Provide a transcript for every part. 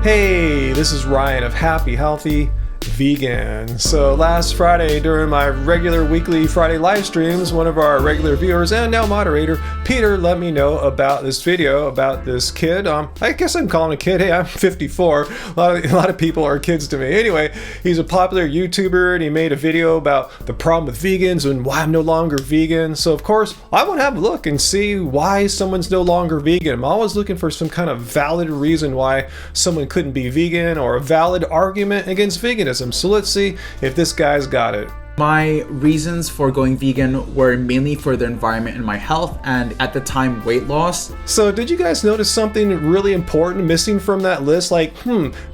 Hey, this is Ryan of Happy Healthy Vegan. So last Friday during my regular weekly Friday live streams, one of our regular viewers and now moderator, Peter, let me know about this video about this kid. I guess I'm calling a kid. Hey, I'm 54. A lot of people are kids to me. Anyway, he's a popular YouTuber and he made a video about the problem with vegans and why I'm no longer vegan. So of course, I want to have a look and see why someone's no longer vegan. I'm always looking for some kind of valid reason why someone couldn't be vegan or a valid argument against veganism. So let's see if this guy's got it. My reasons for going vegan were mainly for the environment and my health, and at the time, weight loss. So did you guys notice something really important missing from that list? Like,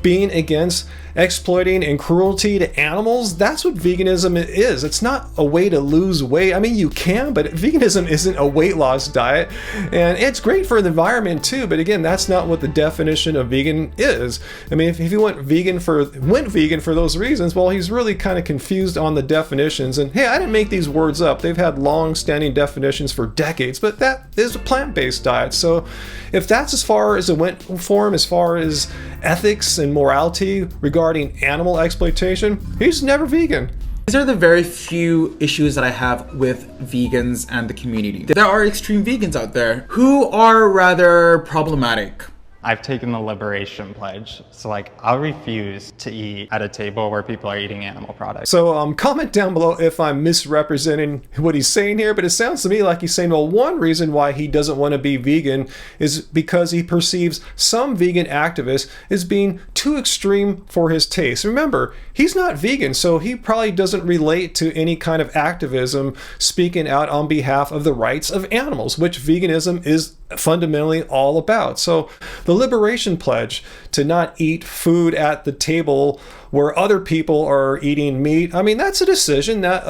being against exploiting and cruelty to animals? That's what veganism is. It's not a way to lose weight. I mean, you can, but veganism isn't a weight loss diet. And it's great for the environment too, but again, that's not what the definition of vegan is. I mean, if you went vegan for those reasons, well, he's really kind of confused on the definitions. And hey, I didn't make these words up. They've had long-standing definitions for decades, but that is a plant-based diet. So if that's as far as it went for him, as far as ethics and morality regarding animal exploitation, he's never vegan. These are the very few issues that I have with vegans and the community. There are extreme vegans out there who are rather problematic. I've taken the liberation pledge, so I'll refuse to eat at a table where people are eating animal products. So comment down below if I'm misrepresenting what he's saying here, but it sounds to me like he's saying, well, one reason why he doesn't want to be vegan is because he perceives some vegan activists as being too extreme for his taste. Remember, he's not vegan, so he probably doesn't relate to any kind of activism speaking out on behalf of the rights of animals, which veganism is fundamentally all about. So the liberation pledge to not eat food at the table where other people are eating meat, I mean, that's a decision that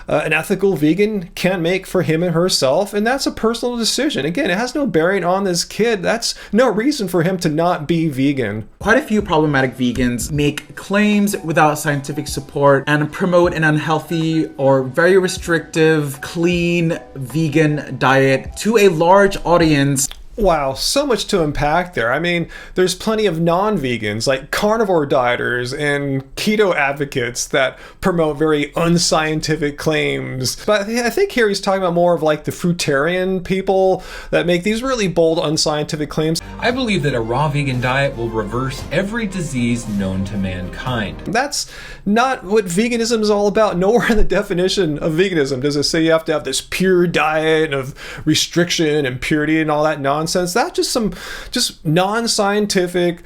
an ethical vegan can make for him and herself, and that's a personal decision. Again, it has no bearing on this kid. That's no reason for him to not be vegan. Quite a few problematic vegans make claims without scientific support and promote an unhealthy or very restrictive, clean vegan diet to a large audience. Wow, so much to unpack there. I mean, there's plenty of non-vegans like carnivore dieters and keto advocates that promote very unscientific claims. But I think here he's talking about more of like the fruitarian people that make these really bold unscientific claims. I believe that a raw vegan diet will reverse every disease known to mankind. That's not what veganism is all about. Nowhere in the definition of veganism does it say you have to have this pure diet of restriction and purity and all that nonsense. That's just non-scientific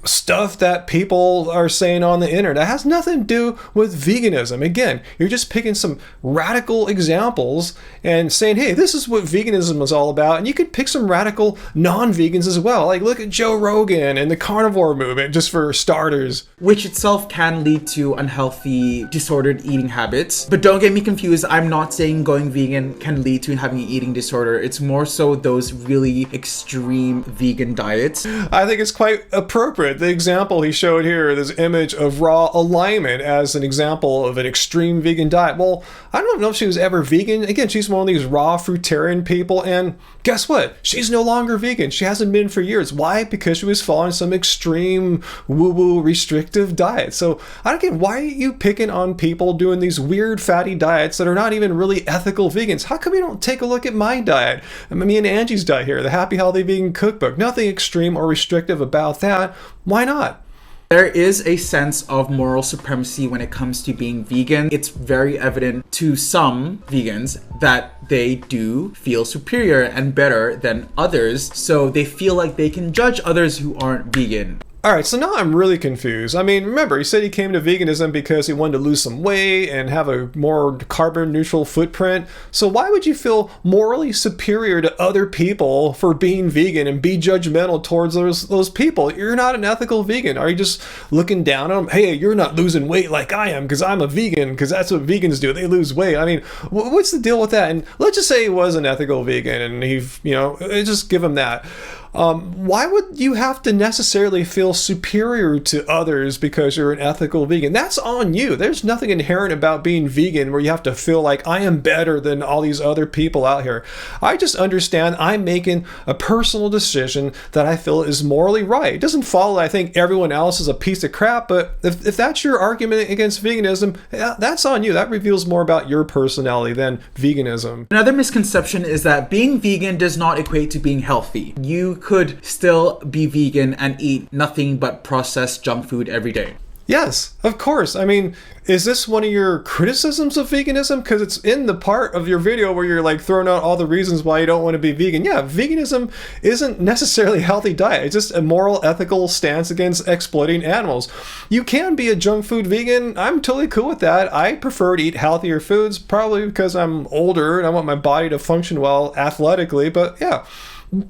stuff that people are saying on the internet. It has nothing to do with veganism. Again, you're just picking some radical examples and saying, hey, this is what veganism is all about. And you could pick some radical non-vegans as well. Like look at Joe Rogan and the carnivore movement, just for starters. Which itself can lead to unhealthy, disordered eating habits. But don't get me confused. I'm not saying going vegan can lead to having an eating disorder. It's more so those really extreme vegan diets. I think it's quite appropriate. The example he showed here, this image of raw alignment as an example of an extreme vegan diet. Well, I don't know if she was ever vegan. Again, she's one of these raw fruitarian people, and guess what? She's no longer vegan. She hasn't been for years. Why? Because she was following some extreme woo-woo restrictive diet. So again, why are you picking on people doing these weird fatty diets that are not even really ethical vegans? How come you don't take a look at my diet? I mean, me and Angie's diet here, the Happy Healthy Vegan Cookbook. Nothing extreme or restrictive about that. Why not? There is a sense of moral supremacy when it comes to being vegan. It's very evident to some vegans that they do feel superior and better than others, so they feel like they can judge others who aren't vegan. All right, so now I'm really confused. I mean, remember, he said he came to veganism because he wanted to lose some weight and have a more carbon neutral footprint. So why would you feel morally superior to other people for being vegan and be judgmental towards those people? You're not an ethical vegan. Are you just looking down on them? Hey, you're not losing weight like I am because I'm a vegan, because that's what vegans do. They lose weight. I mean, what's the deal with that? And let's just say he was an ethical vegan and just give him that. why would you have to necessarily feel superior to others because you're an ethical vegan? That's on you. There's nothing inherent about being vegan where you have to feel like I am better than all these other people out here. I just understand I'm making a personal decision that I feel is morally right. It doesn't follow that I think everyone else is a piece of crap, but if that's your argument against veganism, that's on you. That reveals more about your personality than veganism. Another misconception is that being vegan does not equate to being healthy. You could still be vegan and eat nothing but processed junk food every day. Yes, of course. I mean, is this one of your criticisms of veganism? Because it's in the part of your video where you're like throwing out all the reasons why you don't want to be vegan. Yeah, veganism isn't necessarily a healthy diet. It's just a moral, ethical stance against exploiting animals. You can be a junk food vegan. I'm totally cool with that. I prefer to eat healthier foods, probably because I'm older and I want my body to function well athletically. But yeah,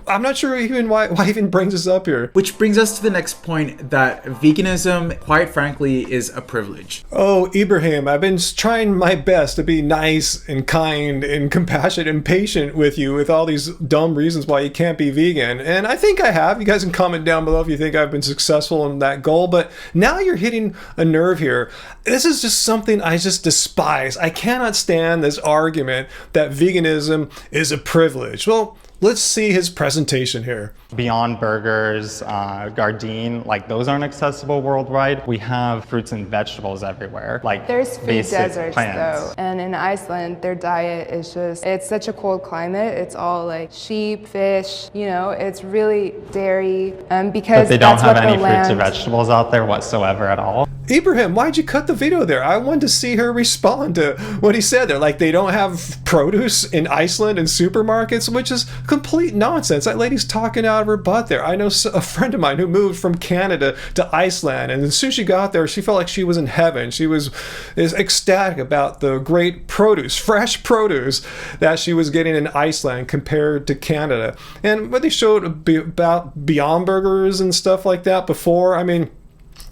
I'm not sure even why even brings this up here. Which brings us to the next point, that veganism, quite frankly, is a privilege. Oh, Ibrahim, I've been trying my best to be nice and kind and compassionate and patient with you with all these dumb reasons why you can't be vegan. And I think I have. You guys can comment down below if you think I've been successful in that goal. But now you're hitting a nerve here. This is just something I just despise. I cannot stand this argument that veganism is a privilege. Well, let's see his presentation here. Beyond Burgers, Gardein, like those aren't accessible worldwide. We have fruits and vegetables everywhere, like there's food basic deserts plants. though, and in Iceland their diet is just, it's such a cold climate. It's all like sheep, fish, you know, it's really dairy, because But they don't that's have what any the fruits or land... vegetables out there whatsoever at all. Ibrahim, why'd you cut the video there? I wanted to see her respond to what he said there. Like, they don't have produce in Iceland in supermarkets, which is complete nonsense. That lady's talking out of her butt there. I know a friend of mine who moved from Canada to Iceland, and as soon as she got there, she felt like she was in heaven. She was ecstatic about the great produce, fresh produce that she was getting in Iceland compared to Canada. And what they showed about Beyond Burgers and stuff like that before, I mean,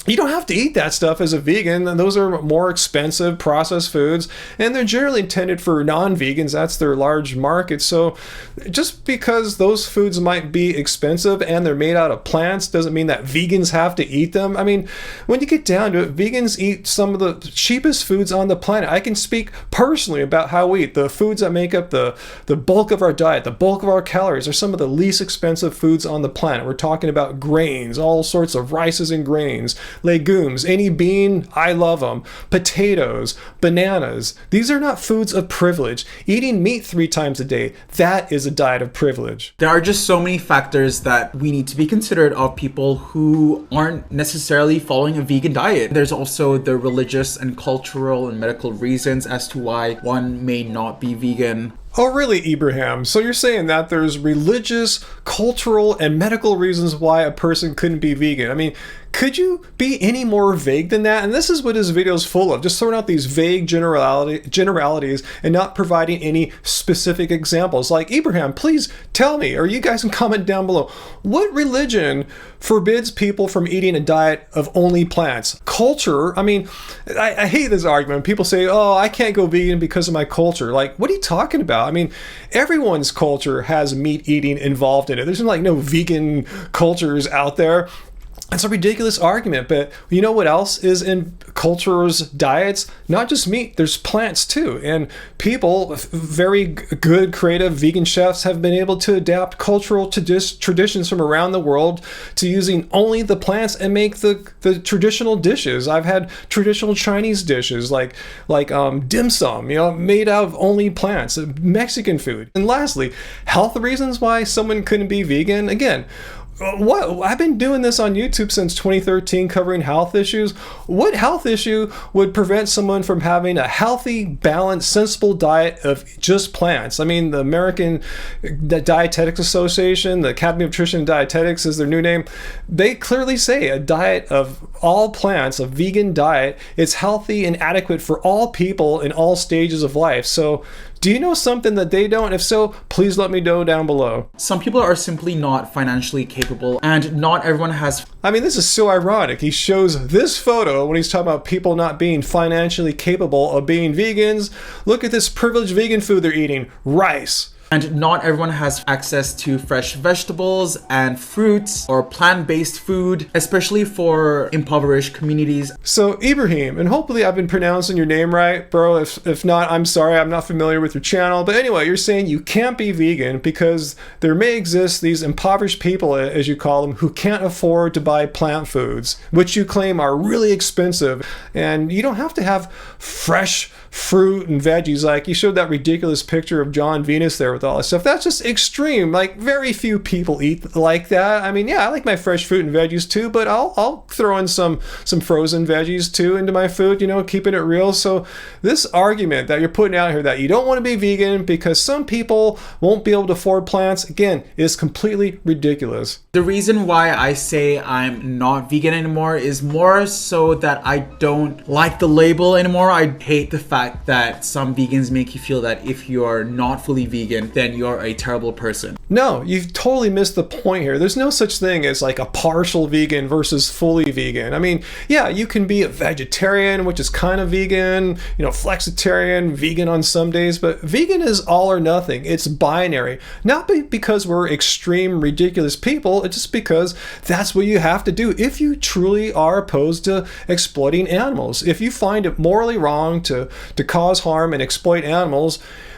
you don't have to eat that stuff as a vegan, and those are more expensive processed foods, and they're generally intended for non-vegans. That's their large market. So just because those foods might be expensive and they're made out of plants doesn't mean that vegans have to eat them. I mean, when you get down to it, vegans eat some of the cheapest foods on the planet. I can speak personally about how we eat. The foods that make up the bulk of our diet, the bulk of our calories, are some of the least expensive foods on the planet. We're talking about grains, all sorts of rices and grains, legumes, any bean, I love them. Potatoes, bananas. These are not foods of privilege. Eating meat 3 times a day, that is a diet of privilege. There are just so many factors that we need to be considerate of people who aren't necessarily following a vegan diet. There's also the religious and cultural and medical reasons as to why one may not be vegan. Oh, really, Ibrahim? So you're saying that there's religious, cultural, and medical reasons why a person couldn't be vegan? I mean, could you be any more vague than that? And this is what his video is full of, just throwing out these vague generalities and not providing any specific examples. Like, Ibrahim, please tell me, or you guys can comment down below, what religion forbids people from eating a diet of only plants? Culture, I mean, I hate this argument. People say, oh, I can't go vegan because of my culture. Like, what are you talking about? I mean, everyone's culture has meat eating involved in it. There's like no vegan cultures out there. It's a ridiculous argument, but you know what else is in cultures' diets? Not just meat, there's plants too. And people, very good, creative vegan chefs, have been able to adapt cultural traditions from around the world to using only the plants and make the traditional dishes. I've had traditional Chinese dishes like dim sum, you know, made out of only plants, Mexican food. And lastly, health reasons why someone couldn't be vegan. Again, what I've been doing this on YouTube since 2013, covering health issues. What health issue would prevent someone from having a healthy, balanced, sensible diet of just plants? I mean, the American Dietetics Association, the Academy of Nutrition and Dietetics is their new name. They clearly say a diet of all plants, a vegan diet, is healthy and adequate for all people in all stages of life. So do you know something that they don't? If so, please let me know down below. Some people are simply not financially capable, and not everyone has... I mean, this is so ironic. He shows this photo when he's talking about people not being financially capable of being vegans. Look at this privileged vegan food they're eating. Rice, And not everyone has access to fresh vegetables and fruits or plant-based food, especially for impoverished communities. So Ibrahim, and hopefully I've been pronouncing your name right, bro. If not, I'm sorry, I'm not familiar with your channel. But anyway, you're saying you can't be vegan because there may exist these impoverished people, as you call them, who can't afford to buy plant foods, which you claim are really expensive. And you don't have to have fresh fruit and veggies. Like you showed that ridiculous picture of John Venus there with all this stuff. That's just extreme. Like very few people eat like that. I mean, yeah, I like my fresh fruit and veggies too, but I'll throw in some frozen veggies too into my food, you know, keeping it real. So this argument that you're putting out here that you don't want to be vegan because some people won't be able to afford plants, again, is completely ridiculous. The reason why I say I'm not vegan anymore is more so that I don't like the label anymore. I hate the fact that some vegans make you feel that if you're not fully vegan, then you're a terrible person. No, you've totally missed the point here. There's no such thing as like a partial vegan versus fully vegan. I mean, yeah, you can be a vegetarian, which is kind of vegan, you know, flexitarian, vegan on some days, but vegan is all or nothing. It's binary. Not because we're extreme, ridiculous people, it's just because that's what you have to do if you truly are opposed to exploiting animals. If you find it morally wrong to cause harm and exploit animals,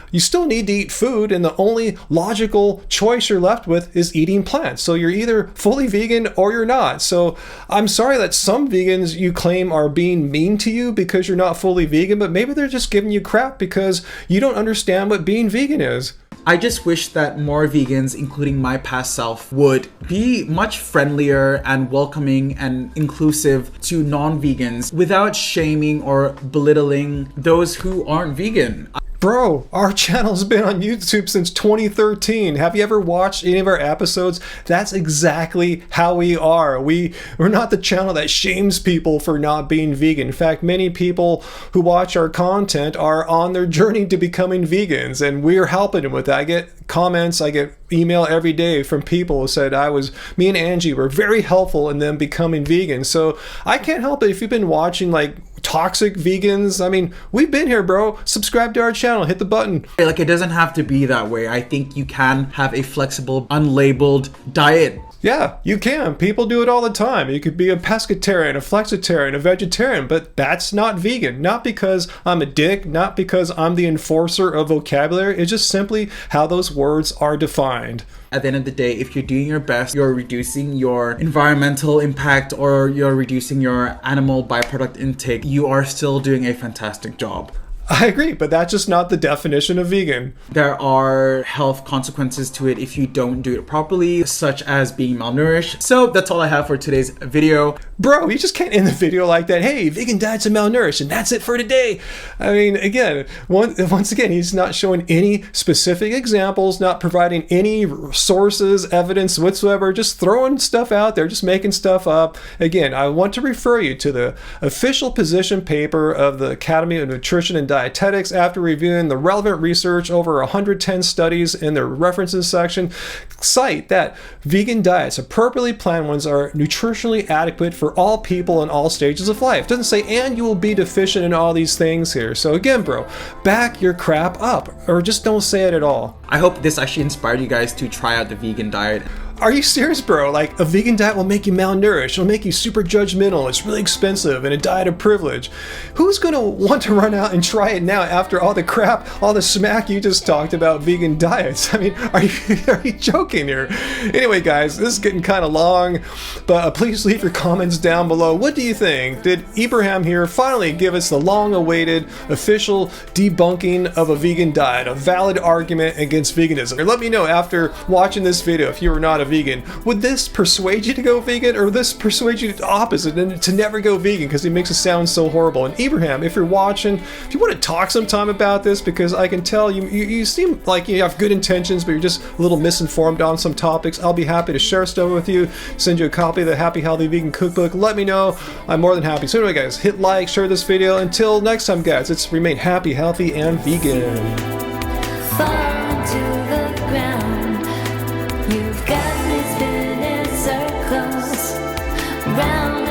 you still need to eat food, and the only logical choice you're left with is eating plants. So you're either fully vegan or you're not. So I'm sorry that some vegans you claim are being mean to you because you're not fully vegan, but maybe they're just giving you crap because you don't understand what being vegan is. I just wish that more vegans, including my past self, would be much friendlier and welcoming and inclusive to non-vegans without shaming or belittling those who aren't vegan. Bro, our channel's been on YouTube since 2013. Have you ever watched any of our episodes? That's exactly how we are. We're not the channel that shames people for not being vegan. In fact, many people who watch our content are on their journey to becoming vegans, and we're helping them with that. I get comments, I get email every day from people who said me and Angie were very helpful in them becoming vegan. So I can't help it if you've been watching like toxic vegans. I mean, we've been here, bro. Subscribe to our channel, hit the button. Like, it doesn't have to be that way. I think you can have a flexible, unlabeled diet. Yeah, you can. People do it all the time. You could be a pescatarian, a flexitarian, a vegetarian, but that's not vegan. Not because I'm a dick, not because I'm the enforcer of vocabulary. It's just simply how those words are defined. At the end of the day, if you're doing your best, you're reducing your environmental impact or you're reducing your animal byproduct intake, you are still doing a fantastic job. I agree, but that's just not the definition of vegan. There are health consequences to it if you don't do it properly, such as being malnourished. So that's all I have for today's video. Bro, you just can't end the video like that. Hey, vegan diets are malnourished, and that's it for today. I mean, again, once again, he's not showing any specific examples, not providing any sources, evidence whatsoever, just throwing stuff out there, just making stuff up. Again, I want to refer you to the official position paper of the Academy of Nutrition and Dietetics after reviewing the relevant research over 110 studies in their references section. Cite that vegan diets, appropriately planned ones, are nutritionally adequate for all people in all stages of life. It doesn't say, and you will be deficient in all these things here. So again, bro, back your crap up, or just don't say it at all. I hope this actually inspired you guys to try out the vegan diet. Are you serious, bro? Like, a vegan diet will make you malnourished. It'll make you super judgmental. It's really expensive and a diet of privilege. Who's gonna want to run out and try it now after all the crap, all the smack you just talked about vegan diets? I mean, are you joking here? Anyway, guys, this is getting kind of long, but please leave your comments down below. What do you think? Did Ibrahim here finally give us the long-awaited official debunking of a vegan diet, a valid argument against veganism? Or let me know after watching this video if you were not a vegan. Would this persuade you to go vegan, or would this persuade you to the opposite and to never go vegan because it makes it sound so horrible? And Ibrahim, if you're watching, if you want to talk sometime about this, because I can tell you seem like you have good intentions, but you're just a little misinformed on some topics, I'll be happy to share stuff with you, send you a copy of the Happy Healthy Vegan Cookbook. Let me know. I'm more than happy. So anyway, guys, hit like, share this video. Until next time, guys, it's remain happy, healthy, and vegan. Fall to the ground. You've got me spinning circles round.